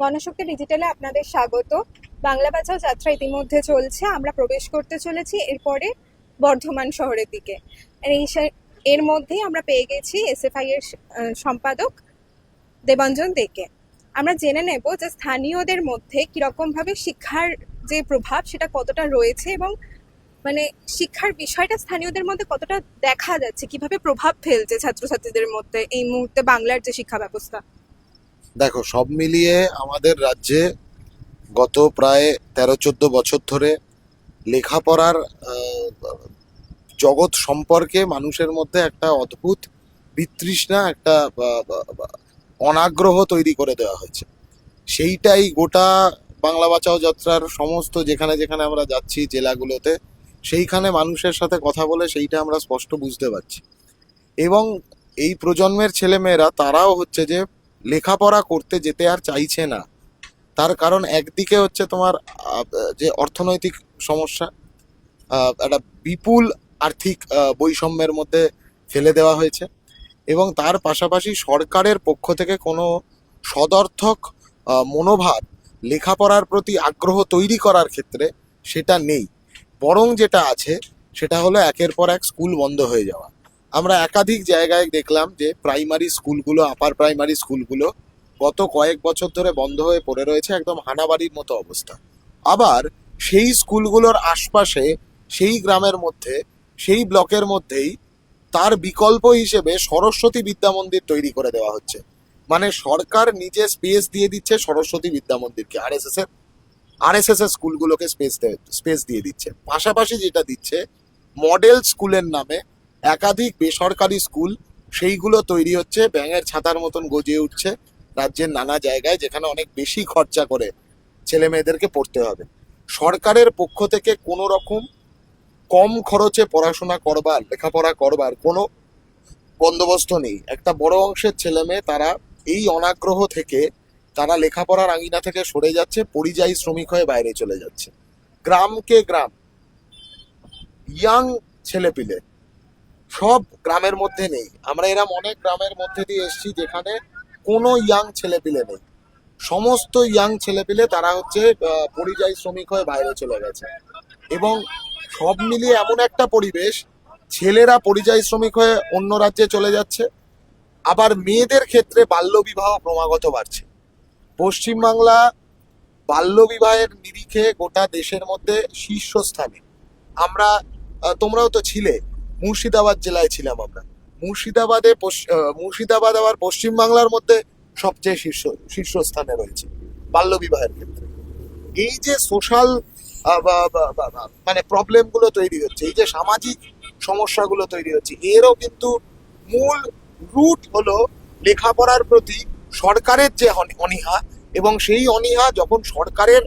গণশক্তি ডিজিটালে আপনাদের স্বাগত। বাংলা বাঁচাও যাত্রা ইতিমধ্যে চলছে, আমরা প্রবেশ করতে চলেছি এরপরে বর্ধমান শহরের দিকে। এর মধ্যেই আমরা পেয়ে গেছি এসএফআই এর সম্পাদক দেবাঞ্জন দেকে। আমরা জেনে নেব যে স্থানীয়দের মধ্যে কিরকম ভাবে শিক্ষার যে প্রভাব সেটা কতটা রয়েছে এবং মানে শিক্ষার বিষয়টা স্থানীয়দের মধ্যে কতটা দেখা যাচ্ছে, কিভাবে প্রভাব ফেলছে ছাত্রছাত্রীদের মধ্যে এই মুহূর্তে বাংলার যে শিক্ষা ব্যবস্থা। দেখো, সব মিলিয়ে আমাদের রাজ্যে গত প্রায় 13-14 বছর ধরে লেখাপড়ার জগৎ সম্পর্কে মানুষের মধ্যে একটা অদ্ভুত বিতৃষ্ণা, একটা অনাগ্রহ তৈরি করে দেওয়া হয়েছে। সেইটাই গোটা বাংলা বাঁচাও যাত্রার সমস্ত যেখানে যেখানে আমরা যাচ্ছি জেলাগুলোতে, সেইখানে মানুষের সাথে কথা বলে সেইটা আমরা স্পষ্ট বুঝতে পারছি। এবং এই প্রজন্মের ছেলেমেয়েরা তারাও হচ্ছে যে লেখাপড়া করতে যেতে আর চাইছে না। তার কারণ একদিকে হচ্ছে তোমার যে অর্থনৈতিক সমস্যা, একটা বিপুল আর্থিক বৈষম্যের মধ্যে ফেলে দেওয়া হয়েছে, এবং তার পাশাপাশি সরকারের পক্ষ থেকে কোনো সদর্থক মনোভাব লেখাপড়ার প্রতি আগ্রহ তৈরি করার ক্ষেত্রে সেটা নেই। বরং যেটা আছে সেটা হলো একের পর এক স্কুল বন্ধ হয়ে যাওয়া। আমরা একাধিক জায়গায় দেখলাম যে প্রাইমারি স্কুলগুলো, আপার প্রাইমারি স্কুলগুলো গত কয়েক বছর ধরে বন্ধ হয়ে পড়ে রয়েছে, একদম হানাবাড়ির মতো অবস্থা। আবার সেই স্কুলগুলোর আশপাশে, সেই গ্রামের মধ্যে, সেই ব্লকের মধ্যেই তার বিকল্প হিসেবে সরস্বতী বিদ্যা মন্দির তৈরি করে দেওয়া হচ্ছে। মানে সরকার নিজে স্পেস দিয়ে দিচ্ছে সরস্বতী বিদ্যা মন্দিরকে, আরএসএস এর স্কুলগুলোকে স্পেস দিয়ে দিচ্ছে। পাশাপাশি যেটা দিচ্ছে, মডেল স্কুলের নামে একাধিক বেসরকারি স্কুল, সেইগুলো তৈরি হচ্ছে, ব্যাঙের ছাতার মতন গজিয়ে উঠছে রাজ্যের নানা জায়গায়, যেখানে অনেক বেশি খরচা করে ছেলে মেয়েদেরকে পড়তে হবে। সরকারের পক্ষ থেকে কোনো রকম কম খরচে পড়াশোনা করবার, লেখাপড়া করবার কোনো বন্দোবস্ত নেই। একটা বড় অংশের ছেলে মেয়ে তারা এই অনাগ্রহ থেকে, তারা লেখাপড়ার আঙিনা থেকে সরে যাচ্ছে, পরিযায়ী শ্রমিক হয়ে বাইরে চলে যাচ্ছে। গ্রামকে গ্রাম, ইয়াং ছেলেপিলে সব গ্রামের মধ্যে নেই। আমরা এরম অনেক গ্রামের মধ্যে দিয়ে এসেছি যেখানে কোনো ইয়াং ছেলেপিলে নেই। সমস্ত ইয়াং ছেলেপিলে তারা হচ্ছে পরিযায়ী শ্রমিক হয়ে বাইরে চলে গেছে। এবং সব মিলিয়ে এমন একটা পরিবেশ, ছেলেরা পরিযায়ী শ্রমিক হয়ে অন্য রাজ্যে চলে যাচ্ছে, আবার মেয়েদের ক্ষেত্রে বাল্যবিবাহ ক্রমাগত বাড়ছে। পশ্চিমবাংলা বাল্যবিবাহের নিরিখে গোটা দেশের মধ্যে শীর্ষস্থানে। আমরা তোমরাও তো ছিলে, মুর্শিদাবাদ জেলায় ছিলাম আমরা। মুর্শিদাবাদ আবার পশ্চিমবাংলার মধ্যে সবচেয়ে শীর্ষস্থানে রয়েছে বাল্যবিবাহের ক্ষেত্রে। এই যে সোশ্যাল মানে প্রবলেমগুলো তৈরি হচ্ছে, এই যে সামাজিক সমস্যাগুলো তৈরি হচ্ছে, এরও কিন্তু মূল রুট হলো লেখাপড়ার প্রতি সরকারের যে অনীহা। এবং সেই অনীহা, যখন সরকারের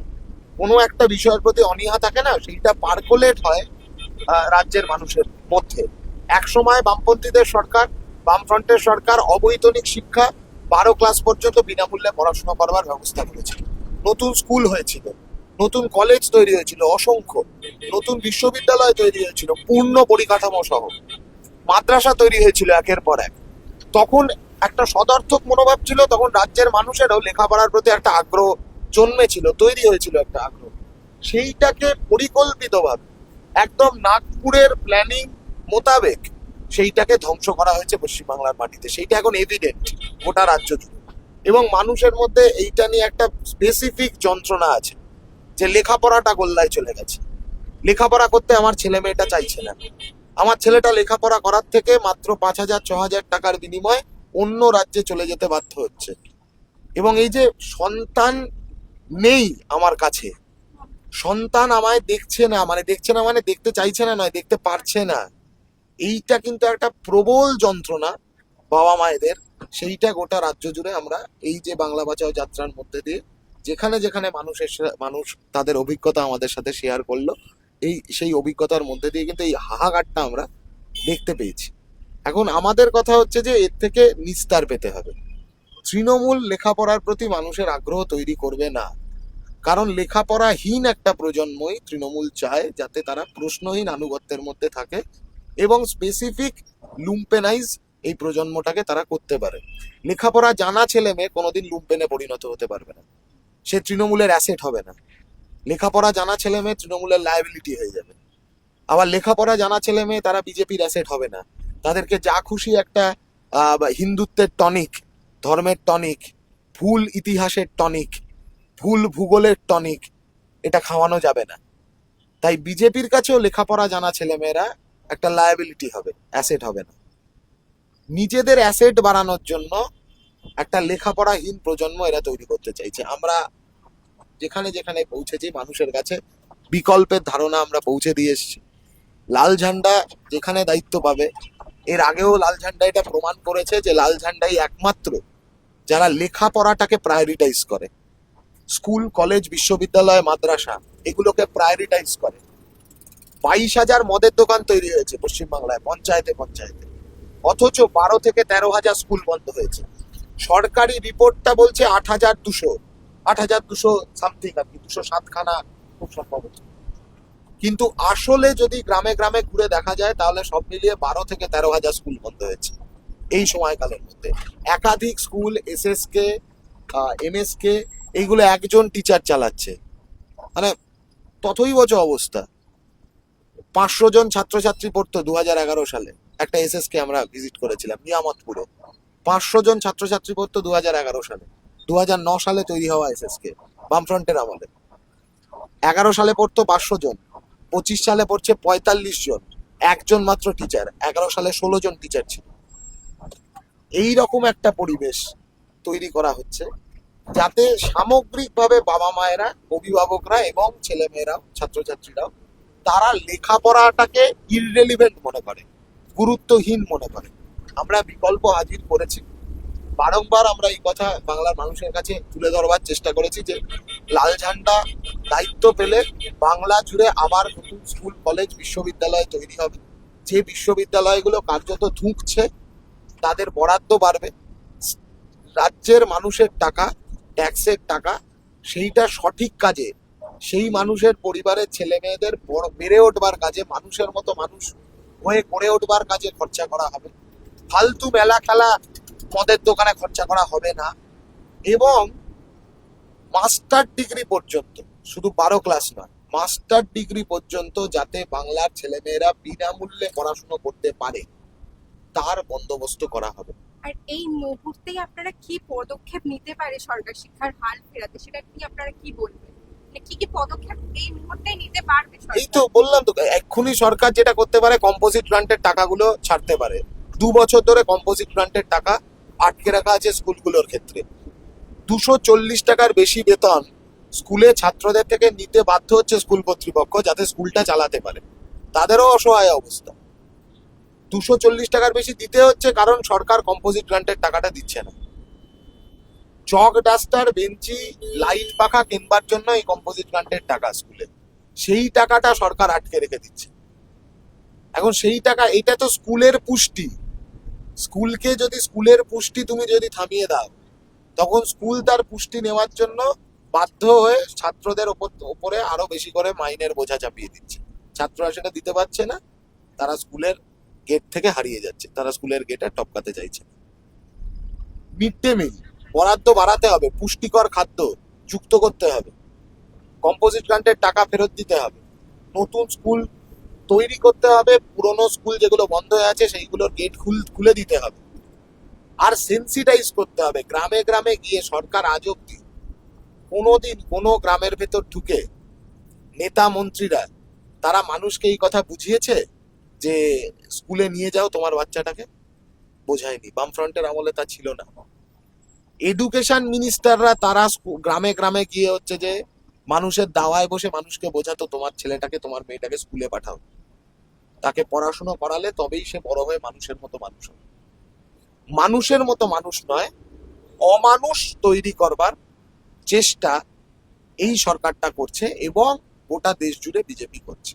কোনো একটা বিষয়ের প্রতি অনীহা থাকে না, সেইটা পার্কোলেট হয় রাজ্যের মানুষের মধ্যে। একসময় বামপন্থীদের সরকার, বামফ্রন্টের সরকার অবৈতনিক শিক্ষা 12 ক্লাস পর্যন্ত বিনামূল্যে পড়াশোনা করবার ব্যবস্থা করেছিল। নতুন স্কুল হয়েছিল, নতুন কলেজ তৈরি হয়েছিল অসংখ্য, নতুন বিশ্ববিদ্যালয় তৈরি হয়েছিল পূর্ণ পরিকাঠামো সহ, মাদ্রাসা তৈরি হয়েছিল একের পর এক। তখন একটা সদর্থক মনোভাব ছিল, তখন রাজ্যের মানুষেরও লেখাপড়ার প্রতি একটা আগ্রহ জন্মেছিল, তৈরি হয়েছিল একটা আগ্রহ। সেইটাকে পরিকল্পিতভাবে একদম নাগপুরের প্ল্যানিং মোতাবেক সেইটাকে ধ্বংস করা হয়েছে পশ্চিমবাংলার মাটিতে। সেইটা এখন এভিডেন্ট গোটা রাজ্য জুড়ে। এবং মানুষের মধ্যে এইটা নিয়ে একটা স্পেসিফিক যন্ত্রণা আছে যে লেখাপড়াটা গোল্লায় চলে গেছে, লেখাপড়া করতে আমার ছেলে মেয়েটা চাইছে না। আমার ছেলেটা লেখাপড়া করার থেকে মাত্র 5,000-6,000 টাকার বিনিময়ে অন্য রাজ্যে চলে যেতে বাধ্য হচ্ছে। এবং এই যে সন্তান নেই আমার কাছে, সন্তান আমায় দেখছে না, মানে দেখছে না মানে দেখতে চাইছে না নয়, দেখতে পারছে না, এইটা কিন্তু একটা প্রবল যন্ত্রণা বাবা মায়েদের। সেইটা গোটা রাজ্য জুড়ে আমরা এই যে বাংলা বাঁচাও যাত্রার মধ্যে দিয়ে যেখানে যেখানে মানুষ তাদের অভিজ্ঞতা আমাদের সাথে শেয়ার করলো, সেই অভিজ্ঞতার মধ্যে দিয়ে কিন্তু এই হাহাকারটা আমরা দেখতে পেয়েছি। এখন আমাদের কথা হচ্ছে যে এর থেকে নিস্তার পেতে হবে। তৃণমূল লেখাপড়ার প্রতি মানুষের আগ্রহ তৈরি করবে না, কারণ লেখাপড়াহীন একটা প্রজন্মই তৃণমূল চায় যাতে তারা প্রশ্নহীন আনুগত্যের মধ্যে থাকে এবং স্পেসিফিক লুম্পেনাইজ এই প্রজন্মটাকে তারা করতে পারে। লেখাপড়া জানা ছেলে মেয়ে কোনোদিন লুম্পেনে পরিণত হতে পারবে না। সে তৃণমূলের অ্যাসেট হবে না। লেখাপড়া জানা ছেলে মেয়ে তৃণমূলের লায়াবিলিটি হয়ে যাবে। আবার লেখাপড়া জানা ছেলে মেয়ে তারা বিজেপির অ্যাসেট হবে না। তাদেরকে যা খুশি একটা হিন্দুত্বের টনিক, ধর্মের টনিক, ভুল ইতিহাসের টনিক, ভুল ভূগোলের টনিক, এটা খাওয়ানো যাবে না। তাই বিজেপির কাছেও লেখাপড়া জানা ছেলেমেয়েরা একটা লায়াবিলিটি হবে, অ্যাসেট হবে না। নিজেদের অ্যাসেট বাড়ানোর জন্য একটা লেখাপড়াহীন প্রজন্ম এরা তৈরি করতে চাইছে। আমরা যেখানে যেখানে পৌঁছেছি মানুষের কাছে বিকল্পের ধারণা আমরা পৌঁছে দিয়ে এসেছি। লাল ঝান্ডা যেখানে দায়িত্ব পাবে, এর আগেও লাল ঝান্ডা এটা প্রমাণ করেছে যে লাল ঝান্ডাই একমাত্র যারা লেখাপড়াটাকে প্রায়োরিটাইজ করে, স্কুল কলেজ বিশ্ববিদ্যালয় মাদ্রাসা এগুলোকে প্রায়োরিটাইজ করে। 22,000 মদের দোকান তৈরি হয়েছে পশ্চিমবাংলায় পঞ্চায়েতে পঞ্চায়েতে, অথচ 12 থেকে 13,000 স্কুল বন্ধ হয়েছে। সরকারি রিপোর্টটা বলছে 8,200 সামথিং, আর কি 207খানা খুব সম্ভবত। কিন্তু আসলে যদি গ্রামে গ্রামে ঘুরে দেখা যায় তাহলে সব মিলিয়ে 12 থেকে 13,000 স্কুল বন্ধ হয়েছে এই সময়কালের মধ্যে। একাধিক স্কুল এসএসকে, এমএসকে এইগুলো একজন টিচার চালাচ্ছে। মানে তথৈবচ অবস্থা। 500 জন ছাত্রছাত্রী পড়তো 2011 সালে। একটা এসএসকে আমরা ভিজিট করেছিলাম নিয়ামতপুরে। 500 জন ছাত্রছাত্রী পড়তো 2011 সালে। 2009 সালে তৈরি হওয়া এসএসকে, বামফ্রন্টের আমলে। 11 সালে পড়তো 500 জন, 25 সালে পড়ছে 45 জন, একজন মাত্র টিচার। 11 সালে 16 জন টিচার ছিল। এই রকম একটা পরিবেশ তৈরি করা হচ্ছে যাতে সামগ্রিকভাবে বাবা মায়েরা, অভিভাবকরা এবং ছেলেমেয়েরাও, ছাত্রছাত্রীরাও তারা লেখাপড়াটাকে ইররেলিভেন্ট মনে করে, গুরুত্বহীন মনে করে। আমরা বিকল্প হাজির করেছি, বারংবার আমরা এই কথা বাংলার মানুষের কাছে তুলে ধরবার চেষ্টা করেছি যে লাল ঝান্ডা দায়িত্ব পেলে বাংলা জুড়ে আবার নতুন স্কুল কলেজ বিশ্ববিদ্যালয় তৈরি হবে। যে বিশ্ববিদ্যালয়গুলো কার্যত ধুঁকছে তাদের বরাদ্দ বাড়বে। রাজ্যের মানুষের টাকা, ট্যাক্সের টাকা, সেইটা সঠিক কাজে, সেই মানুষের পরিবারের ছেলে মেয়েদের বেড়ে ওঠবার কাজে, মানুষের মতো মানুষ হয়ে গড়ে ওঠবার কাজে খরচা করা হবে। ফালতু মেলা খেলা মদের দোকানে খরচা করা হবে না। এবং মাস্টার ডিগ্রি পর্যন্ত, শুধু 12 ক্লাস নয়, মাস্টার ডিগ্রি পর্যন্ত যাতে বাংলার ছেলেমেয়েরা বিনামূল্যে পড়াশুনো করতে পারে তার বন্দোবস্ত করা হবে। আর এই মুহূর্তে আপনারা কি পদক্ষেপ নিতে পারে সরকার শিক্ষার হাল ফেরাতে, সেটা কি আপনারা কি বলবেন? মানে কি কি পদক্ষেপ এই মুহূর্তে নিতে পারবে এই সরকার? তো বললাম তো, এক্ষুনি সরকার যেটা করতে পারে কম্পোজিট গ্রান্টের টাকাগুলো ছাড়তে পারে। 2 বছর ধরে কম্পোজিট গ্রান্টের টাকা আটকে রাখা আছে স্কুলগুলোর ক্ষেত্রে। 240 টাকার বেশি বেতন স্কুলে ছাত্রদের থেকে নিতে বাধ্য হচ্ছে স্কুল কর্তৃপক্ষ যাতে স্কুলটা চালাতে পারে। তাদেরও অসহায় অবস্থা। 240 টাকার বেশি দিতে হচ্ছে কারণ সরকার কম্পোজিট গ্রান্টের টাকাটা দিচ্ছে না। চক ডাস্টার, বেঞ্চি, লাইট পাখা কিনবার জন্য এই কম্পোজিট গ্রান্টের টাকা স্কুলে, সেই টাকাটা সরকার আটকে রেখে দিচ্ছে। এখন সেই টাকা, এটা তো স্কুলের পুষ্টি। স্কুলকে যদি, স্কুলের পুষ্টি তুমি যদি থামিয়ে দাও, তখন স্কুল তার পুষ্টি নেওয়ার জন্য বাধ্য হয়ে ছাত্রদের ওপরে আরো বেশি করে মাইনের বোঝা চাপিয়ে দিচ্ছে। ছাত্ররা সেটা দিতে পারছে না, তারা স্কুলের গেট থেকে হারিয়ে যাচ্ছে, তারা স্কুলের গেটে টপকাতে চাইছে। মিড ডে মিল বরাদ্দ বাড়াতে হবে, পুষ্টিকর খাদ্য যুক্ত করতে হবে, কম্পোজিট গ্রান্টের টাকা ফেরত দিতে হবে, নতুন স্কুল তৈরি করতে হবে, পুরনো স্কুল যেগুলো বন্ধ হয়ে আছে সেইগুলোর গেট খুলে দিতে হবে। আর সেন্সিটাইজ করতে হবে গ্রামে গ্রামে গিয়ে। সরকার আজ অব্দি কোনোদিন কোনো গ্রামের ভেতর ঢুকে নেতা মন্ত্রীরা তারা মানুষকে এই কথা বুঝিয়েছে যে স্কুলে নিয়ে যাও তোমার বাচ্চাটাকে? বোঝায়নি। বামফ্রন্টের আমলে তা ছিল না। এডুকেশন মিনিস্টাররা তারা গ্রামে গ্রামে গিয়ে হচ্ছে যে মানুষের দাওয়ায় বসে মানুষকে বোঝাতো তোমার ছেলেটাকে, তোমার মেয়েটাকে স্কুলে পাঠাও, তাকে পড়াশুনো করালে তবেই সে বড় হয়ে মানুষের মতো মানুষ হবে। মানুষের মতো মানুষ নয়, অমানুষ তৈরি করবার চেষ্টা এই সরকারটা করছে এবং গোটা দেশ জুড়ে বিজেপি করছে।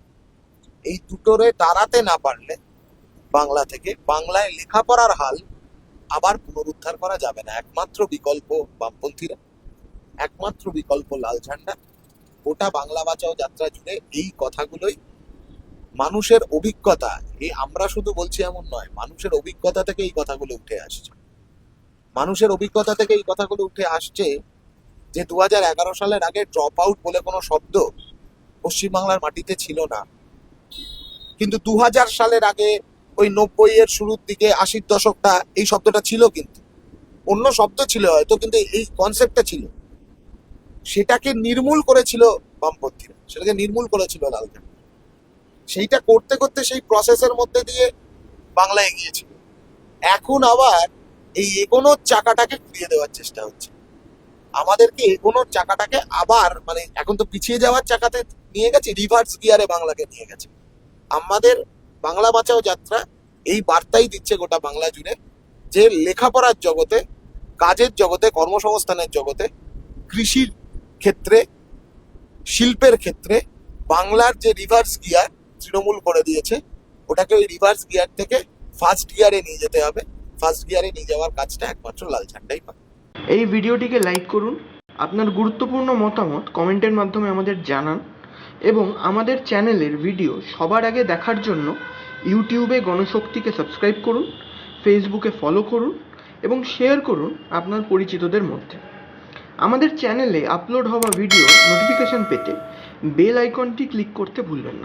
এই দুটোরে দাঁড়াতে না পারলে বাংলা থেকে, বাংলায় লেখাপড়ার হাল আবার পুনরুদ্ধার করা যাবে না। একমাত্র বিকল্প বামপন্থীরা, একমাত্র বিকল্প লাল ঝান্ডা। গোটা বাংলা বাঁচাও যাত্রা জুড়ে এই কথাগুলোই মানুষের অভিজ্ঞতা, এই আমরা শুধু বলছি এমন নয়, মানুষের অভিজ্ঞতা থেকে এই কথাগুলো উঠে আসছে। মানুষের অভিজ্ঞতা থেকে এই কথাগুলো উঠে আসছে যে 2011 সালের আগে ড্রপ আউট বলে কোনো শব্দ পশ্চিমবাংলার মাটিতে ছিল না, কিন্তু 2000 সালের আগে ওই 90-এর শুরুর দিকে 80-র দশকটা এই শব্দটা ছিল, কিন্তু অন্য শব্দ ছিল হয়তো, কিন্তু এই কনসেপ্টটা ছিল। সেটাকে নির্মূল করেছিল বামপন্থীরা, সেটাকে নির্মূল করেছিল লাল ঝান্ডা। সেইটা করতে করতে সেই প্রসেসের মধ্যে দিয়ে বাংলা এগিয়েছিল। এখন আবার এই এগোনোর চাকাটাকে ঘুরিয়ে দেওয়ার চেষ্টা হচ্ছে। আমাদেরকে এগোনোর চাকাটাকে আবার, মানে এখন তো পিছিয়ে যাওয়ার চাকাতে নিয়ে গেছে, রিভার্স গিয়ারে বাংলাকে নিয়ে গেছে। আমাদের বাংলা বাঁচাও যাত্রা এই বার্তাই দিচ্ছে গোটা বাংলা জুড়ে, যে লেখাপড়ার জগতে, কাজের জগতে, কর্মসংস্থানের জগতে, কৃষির ক্ষেত্রে, শিল্পের ক্ষেত্রে বাংলার যে রিভার্স গিয়ার তৃণমূল করে দিয়েছে, ওটাকে ওই রিভার্স গিয়ার থেকে ফার্স্ট গিয়ারে নিয়ে যেতে হবে। ফার্স্ট গিয়ারে নিয়ে যাওয়ার কাজটা একমাত্র লাল ঝান্ডাই পাবে। এই ভিডিওটিকে লাইক করুন, আপনার গুরুত্বপূর্ণ মতামত কমেন্টের মাধ্যমে আমাদের জানান এবং আমাদের চ্যানেলের ভিডিও সবার আগে দেখার জন্য ইউটিউবে গণশক্তিকে সাবস্ক্রাইব করুন, ফেসবুকে ফলো করুন এবং শেয়ার করুন আপনার পরিচিতদের মধ্যে। আমাদের চ্যানেলে আপলোড হওয়া ভিডিও নোটিফিকেশন পেতে বেল আইকনটি ক্লিক করতে ভুলবেন না।